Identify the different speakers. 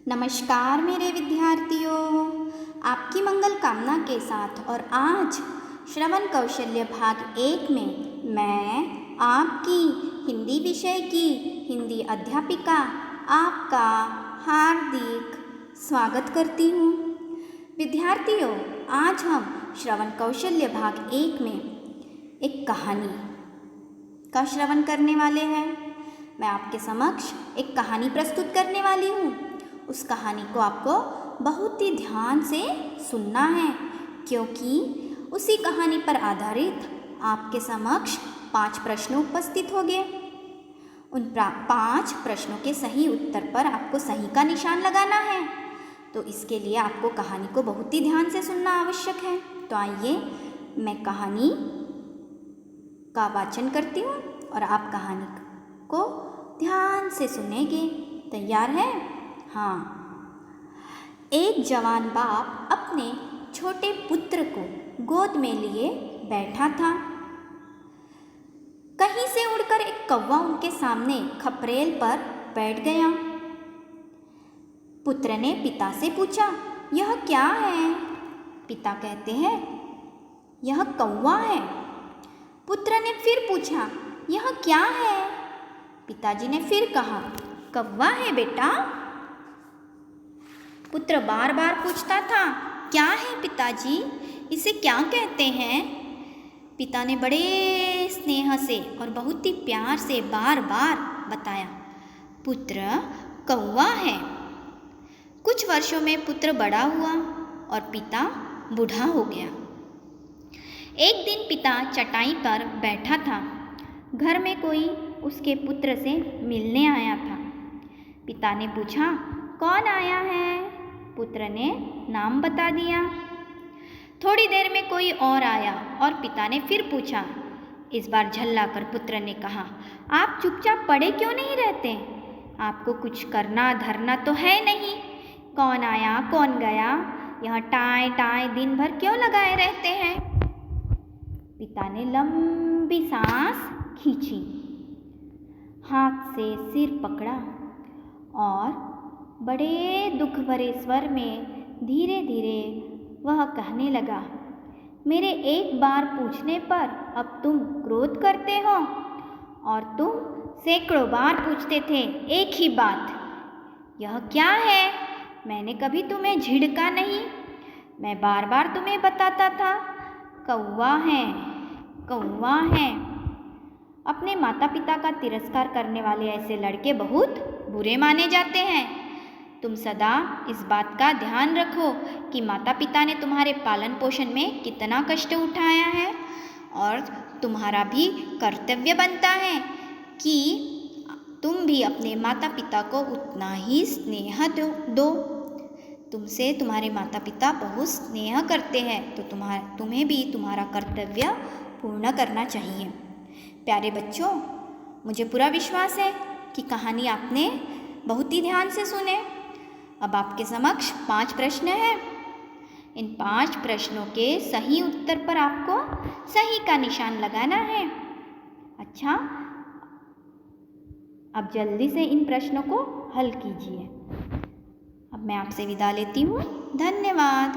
Speaker 1: नमस्कार मेरे विद्यार्थियों, आपकी मंगल कामना के साथ और आज श्रवण कौशल्य भाग 1 में मैं आपकी हिंदी विषय की हिंदी अध्यापिका आपका हार्दिक स्वागत करती हूँ। विद्यार्थियों, आज हम श्रवण कौशल्य भाग 1 में एक कहानी का श्रवण करने वाले हैं। मैं आपके समक्ष एक कहानी प्रस्तुत करने वाली हूँ। उस कहानी को आपको बहुत ही ध्यान से सुनना है, क्योंकि उसी कहानी पर आधारित आपके समक्ष 5 प्रश्न उपस्थित होंगे। उन 5 प्रश्नों के सही उत्तर पर आपको सही का निशान लगाना है। तो इसके लिए आपको कहानी को बहुत ही ध्यान से सुनना आवश्यक है। तो आइए मैं कहानी का वाचन करती हूँ और आप कहानी को ध्यान से सुनेंगे। तैयार है? हाँ। एक जवान बाप अपने छोटे पुत्र को गोद में लिए बैठा था। कहीं से उड़कर एक कौवा उनके सामने खपरेल पर बैठ गया। पुत्र ने पिता से पूछा, यह क्या है? पिता कहते हैं, यह कौवा है। पुत्र ने फिर पूछा, यह क्या है? पिताजी ने फिर कहा, कौवा है बेटा। पुत्र बार बार पूछता था, क्या है पिताजी, इसे क्या कहते हैं? पिता ने बड़े स्नेह से और बहुत ही प्यार से बार बार बताया, पुत्र कौवा है। कुछ वर्षों में पुत्र बड़ा हुआ और पिता बूढ़ा हो गया। एक दिन पिता चटाई पर बैठा था। घर में कोई उसके पुत्र से मिलने आया था। पिता ने पूछा, कौन आया है? पुत्र ने नाम बता दिया। थोड़ी देर में कोई और आया और पिता ने फिर पूछा। इस बार झल्लाकर पुत्र ने कहा, आप चुपचाप पड़े क्यों नहीं रहते? आपको कुछ करना धरना तो है नहीं। कौन आया कौन गया, यह टाय टाय दिन भर क्यों लगाए रहते हैं? पिता ने लंबी सांस खींची, हाथ से सिर पकड़ा और बड़े दुख भरे स्वर में धीरे धीरे वह कहने लगा, मेरे एक बार पूछने पर अब तुम क्रोध करते हो, और तुम सैकड़ों बार पूछते थे एक ही बात, यह क्या है? मैंने कभी तुम्हें झिड़का नहीं। मैं बार बार तुम्हें बताता था, कौवा है कौवा है। अपने माता पिता का तिरस्कार करने वाले ऐसे लड़के बहुत बुरे माने जाते हैं। तुम सदा इस बात का ध्यान रखो कि माता पिता ने तुम्हारे पालन पोषण में कितना कष्ट उठाया है, और तुम्हारा भी कर्तव्य बनता है कि तुम भी अपने माता पिता को उतना ही स्नेह दो। तुमसे तुम्हारे माता पिता बहुत स्नेह करते हैं, तो तुम्हें भी तुम्हारा कर्तव्य पूर्ण करना चाहिए। प्यारे बच्चों, मुझे पूरा विश्वास है कि कहानी आपने बहुत ही ध्यान से सुने। अब आपके समक्ष 5 प्रश्न हैं। इन 5 प्रश्नों के सही उत्तर पर आपको सही का निशान लगाना है। अच्छा, अब जल्दी से इन प्रश्नों को हल कीजिए। अब मैं आपसे विदा लेती हूँ। धन्यवाद।